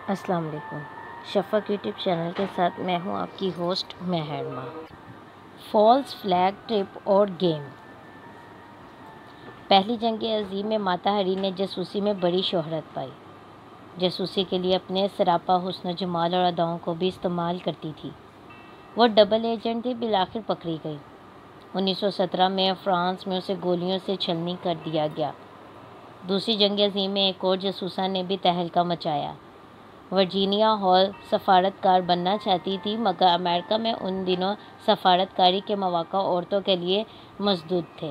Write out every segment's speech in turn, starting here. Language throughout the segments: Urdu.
السلام علیکم۔ شفق یوٹیوب چینل کے ساتھ میں ہوں آپ کی ہوسٹ مہرما۔ فالس فلیگ ٹرپ اور گیم۔ پہلی جنگ عظیم میں ماتا ہری نے جاسوسی میں بڑی شہرت پائی۔ جاسوسی کے لیے اپنے سراپا حسن و جمال اور اداؤں کو بھی استعمال کرتی تھی۔ وہ ڈبل ایجنٹ تھی، بالآخر پکڑی گئی۔ 1917 میں فرانس میں اسے گولیوں سے چھلنی کر دیا گیا۔ دوسری جنگ عظیم میں ایک اور جاسوسہ نے بھی تہلکہ مچایا۔ ورجینیا ہال سفارتکار بننا چاہتی تھی، مگر امریکہ میں ان دنوں سفارتکاری کے مواقع عورتوں کے لیے محدود تھے۔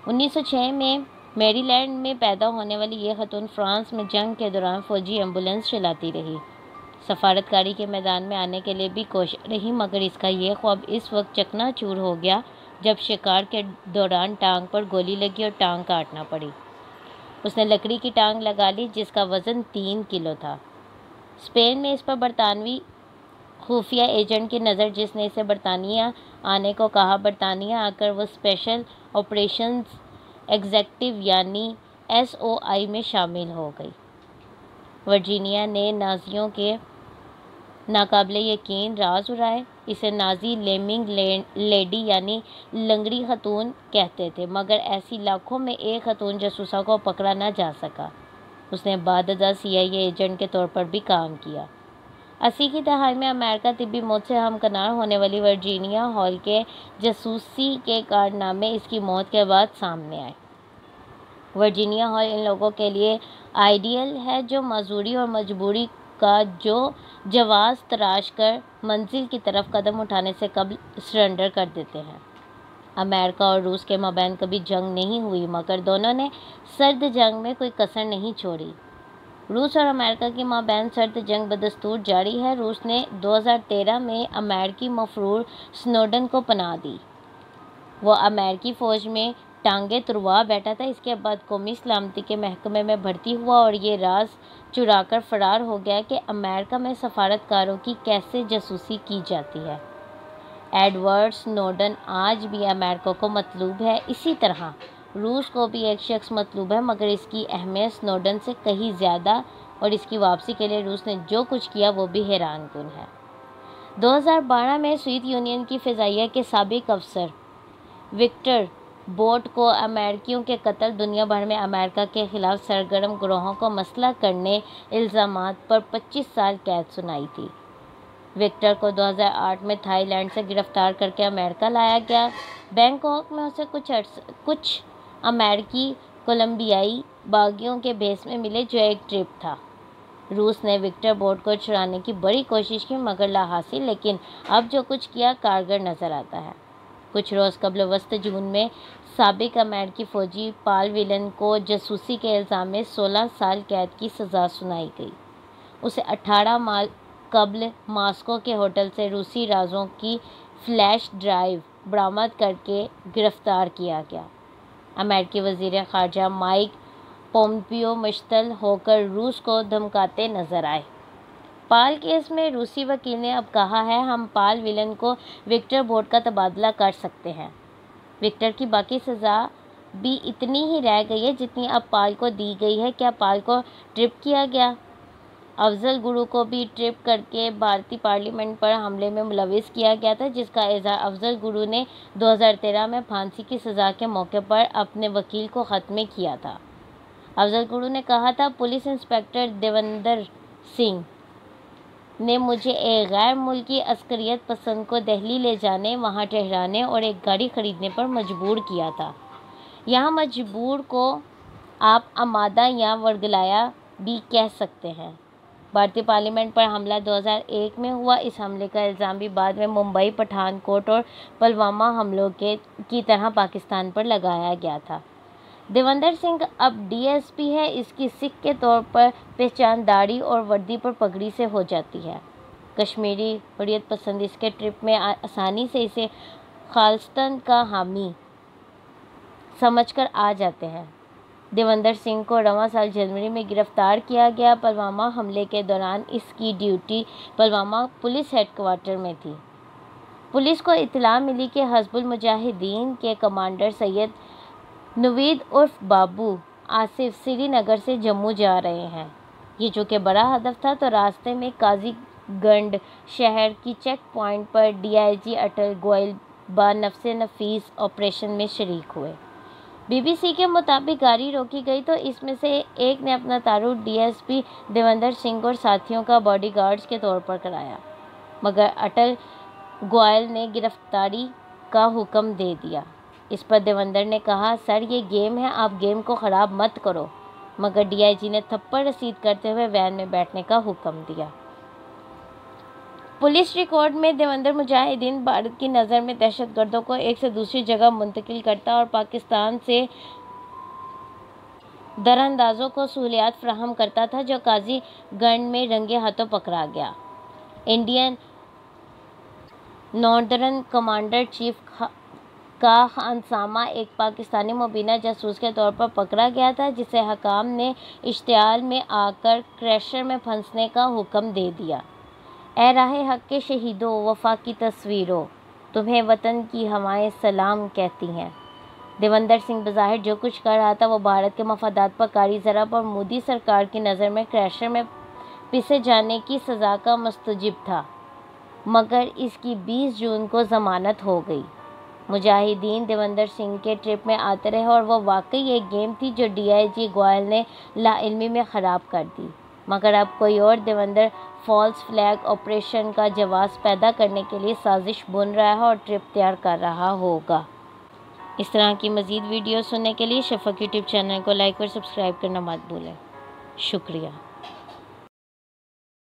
1906 میں میری لینڈ میں پیدا ہونے والی یہ خاتون فرانس میں جنگ کے دوران فوجی ایمبولینس چلاتی رہی۔ سفارتکاری کے میدان میں آنے کے لیے بھی کوشاں رہی، مگر اس کا یہ خواب اس وقت چکنا چور ہو گیا جب شکار کے دوران ٹانگ پر گولی لگی اور ٹانگ کاٹنا پڑی۔ اس نے لکڑی کی ٹانگ لگا لی جس کا وزن 3 کلو تھا۔ اسپین میں اس پر برطانوی خفیہ ایجنٹ کی نظر، جس نے اسے برطانیہ آنے کو کہا۔ برطانیہ آ کر وہ اسپیشل آپریشنز ایگزیکٹو یعنی SOI میں شامل ہو گئی۔ ورجینیا نے نازیوں کے ناقابل یقین راز اڑائے۔ اسے نازی لیمنگ لیڈی یعنی لنگڑی خاتون کہتے تھے، مگر ایسی لاکھوں میں ایک خاتون جاسوسہ کو پکڑا نہ جا سکا۔ اس نے بعد ازاں CIA ایجنٹ کے طور پر بھی کام کیا۔ 80 کی دہائی میں امریکہ طبی موت سے ہمکنار ہونے والی ورجینیا ہال کے جاسوسی کے کارنامے اس کی موت کے بعد سامنے آئے۔ ورجینیا ہال ان لوگوں کے لیے آئیڈیل ہے جو معذوری اور مجبوری کا جواز تراش کر منزل کی طرف قدم اٹھانے سے قبل سرنڈر کر دیتے ہیں۔ امریکہ اور روس کے مابین کبھی جنگ نہیں ہوئی، مگر دونوں نے سرد جنگ میں کوئی کسر نہیں چھوڑی۔ روس اور امریکہ کے مابین سرد جنگ بدستور جاری ہے۔ روس نے 2013 میں امریکی مفرور سنوڈن کو پناہ دی۔ وہ امریکی فوج میں ٹانگیں تروا بیٹھا تھا۔ اس کے بعد قومی سلامتی کے محکمے میں بھرتی ہوا اور یہ راز چرا کر فرار ہو گیا کہ امریکہ میں سفارتکاروں کی کیسے جاسوسی کی جاتی ہے۔ ایڈورڈ سنوڈن آج بھی امریکہ کو مطلوب ہے۔ اسی طرح روس کو بھی ایک شخص مطلوب ہے، مگر اس کی اہمیت سنوڈن سے کہیں زیادہ، اور اس کی واپسی کے لیے روس نے جو کچھ کیا وہ بھی حیران کن ہے۔ 2012 میں سوویت یونین کی فضائیہ کے سابق افسر وکٹر بوٹ کو امریکیوں کے قتل، دنیا بھر میں امریکہ کے خلاف سرگرم گروہوں کو مسلح کرنے الزامات پر 25 سال قید سنائی تھی۔ وکٹر کو 2008 میں تھائی لینڈ سے گرفتار کرکے امریکہ لایا گیا۔ بینکاک میں اسے کچھ امریکی کولمبیائی باغیوں کے بھیس میں ملے جو ایک ٹرپ تھا۔ روس نے وکٹر بوٹ کو چھڑانے کی بڑی کوشش کی، مگر لا حاصل، لیکن اب جو کچھ کیا کارگر نظر آتا ہے۔ کچھ روز قبل وسط جون میں سابق امریکی فوجی پال ویلن کو جاسوسی کے الزام میں 16 سال قید کی سزا سنائی گئی۔ اسے 18 ماہ قبل ماسکو کے ہوٹل سے روسی رازوں کی فلیش ڈرائیو برآمد کرکے گرفتار کیا گیا۔ امریکی وزیر خارجہ مائک پومپیو مشتعل ہو کر روس کو دھمکاتے نظر آئے۔ پال کیس میں روسی وکیل نے اب کہا ہے، ہم پال ویلن کو وکٹر بوٹ کا تبادلہ کر سکتے ہیں۔ وکٹر کی باقی سزا بھی اتنی ہی رہ گئی ہے جتنی اب پال کو دی گئی ہے۔ کیا پال کو ٹرپ کیا گیا؟ افضل گرو کو بھی ٹرپ کرکے بھارتی پارلیمنٹ پر حملے میں ملوث کیا گیا تھا، جس کا اظہار افضل گرو نے 2013 میں پھانسی کی سزا کے موقع پر اپنے وکیل کو خط میں کیا تھا۔ افضل گرو نے کہا تھا، پولیس انسپکٹر دیوندر سنگھ نے مجھے ایک غیر ملکی عسکریت پسند کو دہلی لے جانے، وہاں ٹھہرانے اور ایک گاڑی خریدنے پر مجبور کیا تھا۔ یہاں مجبور کو آپ آمادہ یا ورگلایا بھی کہہ سکتے ہیں۔ بھارتی پارلیمنٹ پر حملہ 2001 میں ہوا۔ اس حملے کا الزام بھی بعد میں ممبئی، پٹھان کوٹ اور پلوامہ حملوں کی طرح پاکستان پر لگایا گیا تھا۔ دیوندر سنگھ اب DSP ہے۔ اس کی سکھ کے طور پر پہچان داڑھی اور وردی پر پگڑی سے ہو جاتی ہے۔ کشمیری حریت پسند اس کے ٹرپ میں آسانی سے اسے خالصتاً کا حامی سمجھ کر آ جاتے ہیں۔ دیوندر سنگھ کو رواں سال جنوری میں گرفتار کیا گیا۔ پلوامہ حملے کے دوران اس کی duty Pulwama police headquarter میں تھی۔ پولیس کو اطلاع ملی کہ حزب المجاہدین کے کمانڈر سید نوید عرف بابو آصف سری نگر سے جموں جا رہے ہیں۔ یہ جو کہ بڑا ہدف تھا، تو راستے میں قاضی گنڈ شہر کی چیک پوائنٹ پر DIG اٹل گوئل بنفس نفیس آپریشن میں شریک ہوئے۔ BBC کے مطابق گاڑی روکی گئی تو اس میں سے ایک نے اپنا تعارف DSP دیوندر سنگھ اور ساتھیوں کا باڈی گارڈز کے طور پر کرایا، مگر اٹل گوئل نے گرفتاری کا حکم دے دیا۔ اس پر دیوندر نے کہا، سر یہ گیم ہے، آپ گیم کو خراب مت کرو، مگر DIG نے تھپڑ رسید کرتے ہوئے وین میں بیٹھنے کا حکم دیا۔ پولیس ریکارڈ میں دیوندر مجاہدین بھارت کی نظر میں دہشت گردوں کو ایک سے دوسری جگہ منتقل کرتا اور پاکستان سے دراندازوں کو سہولیات فراہم کرتا تھا، جو قاضی گنڈ میں رنگے ہاتھوں پکڑا گیا۔ انڈین ناردرن کمانڈر چیف کا خانسامہ ایک پاکستانی مبینہ جاسوس کے طور پر پکڑا گیا تھا، جسے حکام نے اشتعال میں آ کر کریشر میں پھنسنے کا حکم دے دیا۔ اے راہ حق کے شہیدوں، وفا کی تصویروں، تمہیں وطن کی ہوائیں سلام کہتی ہیں۔ دیوندر سنگھ بظاہر جو کچھ کر رہا تھا وہ بھارت کے مفادات پر کاری ضرب اور مودی سرکار کی نظر میں کریشر میں پیسے جانے کی سزا کا مستوجب تھا، مگر اس کی 20 جون کو ضمانت ہو گئی۔ مجاہدین دیوندر سنگھ کے ٹرپ میں آتے رہے اور وہ واقعی ایک گیم تھی جو DIG گوئل نے لا علمی میں خراب کر دی، مگر اب کوئی اور دیوندر فالس فلیگ آپریشن کا جواز پیدا کرنے کے لیے سازش بن رہا ہے اور ٹرپ تیار کر رہا ہوگا۔ اس طرح کی مزید ویڈیوز سننے کے لیے شفق یوٹیوب چینل کو لائک اور سبسکرائب کرنا مت بھولیں۔ شکریہ۔